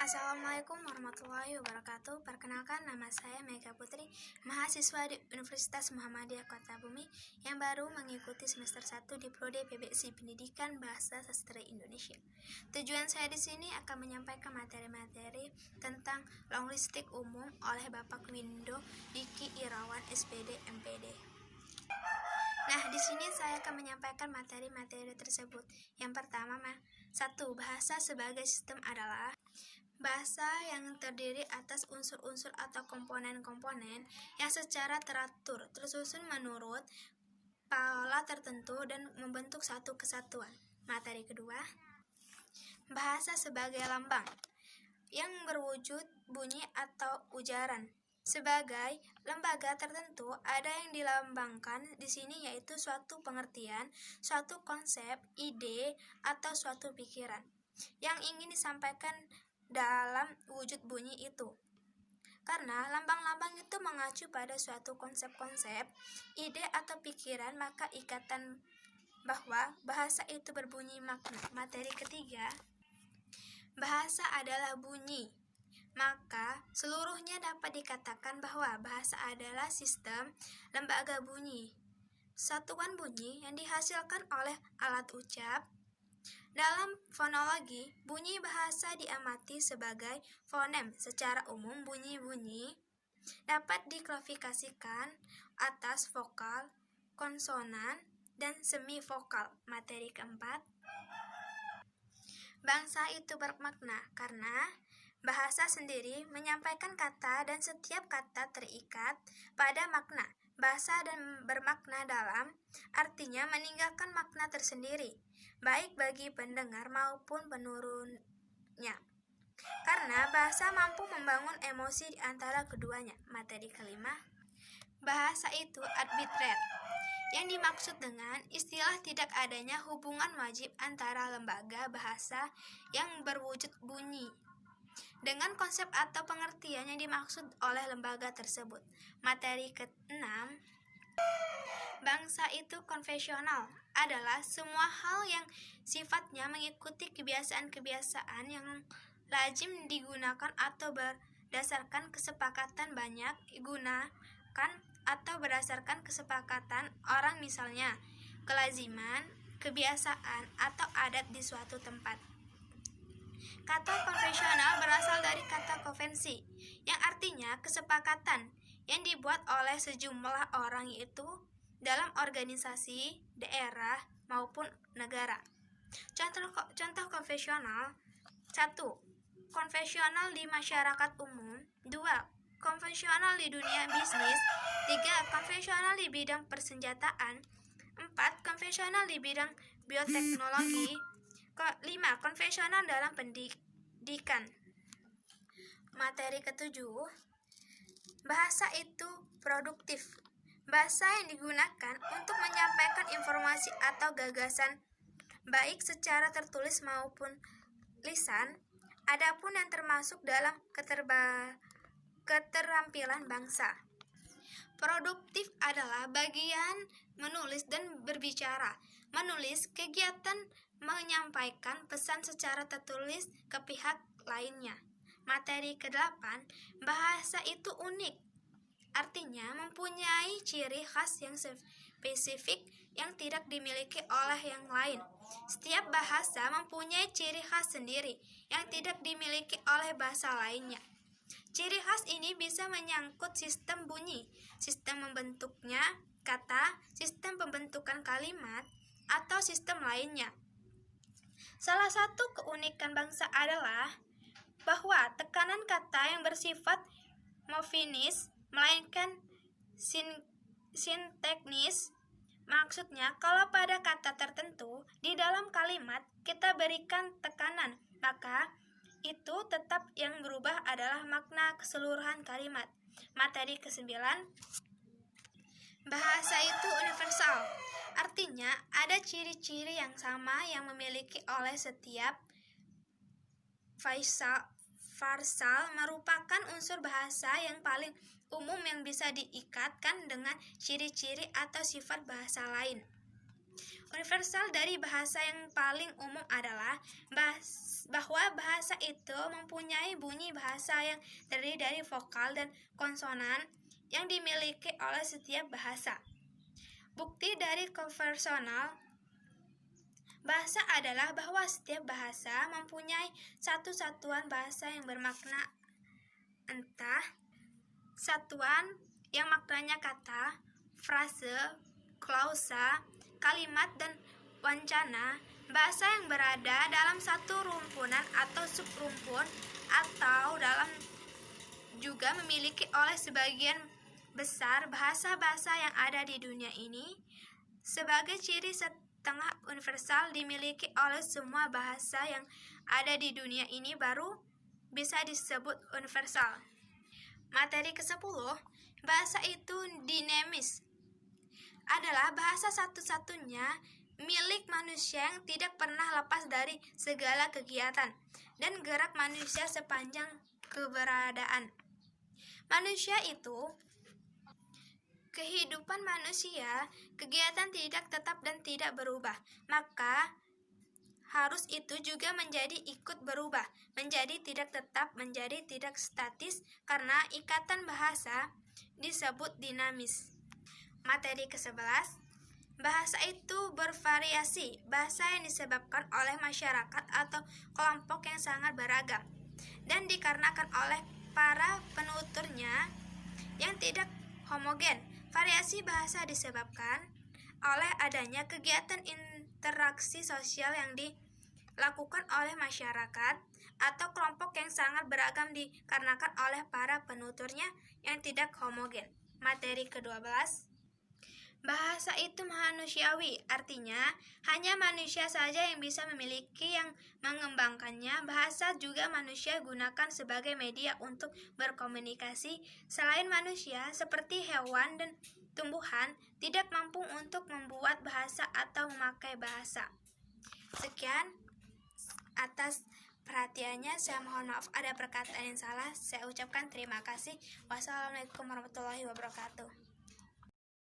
Assalamualaikum warahmatullahi wabarakatuh. Perkenalkan, nama saya Mega Putri, mahasiswa di Universitas Muhammadiyah Kota Bumi yang baru mengikuti semester 1 di Prodi PBSI Pendidikan Bahasa Sastra Indonesia. Tujuan saya di sini akan menyampaikan materi-materi tentang lingguistik umum oleh Bapak Windo Diki Irawan SPD MPD. Nah, di sini saya akan menyampaikan materi-materi tersebut. Yang pertama, 1. Bahasa sebagai sistem adalah bahasa yang terdiri atas unsur-unsur atau komponen-komponen yang secara teratur tersusun menurut pola tertentu dan membentuk satu kesatuan. Materi kedua, bahasa sebagai lambang yang berwujud bunyi atau ujaran. Sebagai lembaga tertentu, ada yang dilambangkan di sini yaitu suatu pengertian, suatu konsep, ide, atau suatu pikiran yang ingin disampaikan dalam wujud bunyi itu. Karena lambang-lambang itu mengacu pada suatu konsep-konsep, ide atau pikiran, maka ikatan bahwa bahasa itu berbunyi makna. Materi ketiga, bahasa adalah bunyi. Maka seluruhnya dapat dikatakan bahwa bahasa adalah sistem lembaga bunyi, satuan bunyi yang dihasilkan oleh alat ucap. Dalam fonologi, bunyi bahasa diamati sebagai fonem. Secara umum, bunyi-bunyi dapat diklasifikasikan atas vokal, konsonan, dan semivokal. Materi keempat, bangsa itu bermakna karena bahasa sendiri menyampaikan kata dan setiap kata terikat pada makna. Bahasa dan bermakna dalam artinya meninggalkan makna tersendiri, baik bagi pendengar maupun penurunnya. Karena bahasa mampu membangun emosi di antara keduanya. Materi kelima, bahasa itu arbitrer. Yang dimaksud dengan istilah tidak adanya hubungan wajib antara lembaga bahasa yang berwujud bunyi dengan konsep atau pengertian yang dimaksud oleh lembaga tersebut. Materi ke-6, bangsa itu konvensional adalah semua hal yang sifatnya mengikuti kebiasaan-kebiasaan yang lazim digunakan atau berdasarkan kesepakatan banyak digunakan atau berdasarkan kesepakatan orang, misalnya kelaziman, kebiasaan, atau adat di suatu tempat. Kata konvensional berasal dari kata konvensi, yang artinya kesepakatan yang dibuat oleh sejumlah orang, yaitu dalam organisasi, daerah, maupun negara. Contoh konvensional: 1. Konvensional di masyarakat umum. 2. Konvensional di dunia bisnis. 3. Konvensional di bidang persenjataan. 4. Konvensional di bidang bioteknologi. 5. Konvensional dalam pendidikan. Materi ke-7, bahasa itu produktif. Bahasa yang digunakan untuk menyampaikan informasi atau gagasan baik secara tertulis maupun lisan. Adapun yang termasuk dalam keterampilan bangsa. Produktif adalah bagian menulis dan berbicara. Menulis, kegiatan menyampaikan pesan secara tertulis ke pihak lainnya. Materi ke-8, bahasa itu unik. Artinya mempunyai ciri khas yang spesifik yang tidak dimiliki oleh yang lain. Setiap bahasa mempunyai ciri khas sendiri yang tidak dimiliki oleh bahasa lainnya. Ciri khas ini bisa menyangkut sistem bunyi, sistem membentuknya kata, sistem pembentukan kalimat, atau sistem lainnya. Salah satu keunikan bangsa adalah bahwa tekanan kata yang bersifat morfinis, melainkan sintaktis. Maksudnya, kalau pada kata tertentu di dalam kalimat kita berikan tekanan, maka itu tetap yang berubah adalah makna keseluruhan kalimat. Materi ke-9, bahasa itu universal. Artinya, ada ciri-ciri yang sama yang memiliki oleh setiap farsal merupakan unsur bahasa yang paling umum yang bisa diikatkan dengan ciri-ciri atau sifat bahasa lain. Universal dari bahasa yang paling umum adalah bahwa bahasa itu mempunyai bunyi bahasa yang terdiri dari vokal dan konsonan yang dimiliki oleh setiap bahasa. Bukti dari konvensional bahasa adalah bahwa setiap bahasa mempunyai satu satuan bahasa yang bermakna, entah satuan yang maknanya kata, frase, klausa, kalimat, dan wancana. Bahasa yang berada dalam satu rumpunan atau subrumpun atau dalam juga memiliki oleh sebagian besar bahasa-bahasa yang ada di dunia ini. Sebagai ciri setengah universal dimiliki oleh semua bahasa yang ada di dunia ini baru bisa disebut universal. Materi ke-10, bahasa itu dinamis. Adalah bahasa satu-satunya milik manusia yang tidak pernah lepas dari segala kegiatan dan gerak manusia sepanjang keberadaan manusia itu. Kehidupan manusia, kegiatan tidak tetap dan tidak berubah, maka harus itu juga menjadi ikut berubah, menjadi tidak tetap, menjadi tidak statis, karena ikatan bahasa disebut dinamis. Materi ke-11, bahasa itu bervariasi, bahasa yang disebabkan oleh masyarakat atau kelompok yang sangat beragam, dan dikarenakan oleh para penuturnya yang tidak homogen. Variasi bahasa disebabkan oleh adanya kegiatan interaksi sosial yang dilakukan oleh masyarakat atau kelompok yang sangat beragam dikarenakan oleh para penuturnya yang tidak homogen. Materi ke-12, bahasa itu manusiawi, artinya hanya manusia saja yang bisa memiliki yang mengembangkannya. Bahasa juga manusia gunakan sebagai media untuk berkomunikasi. Selain manusia, seperti hewan dan tumbuhan, tidak mampu untuk membuat bahasa atau memakai bahasa. Sekian atas perhatiannya, saya mohon maaf ada perkataan yang salah. Saya ucapkan terima kasih. Wassalamualaikum warahmatullahi wabarakatuh.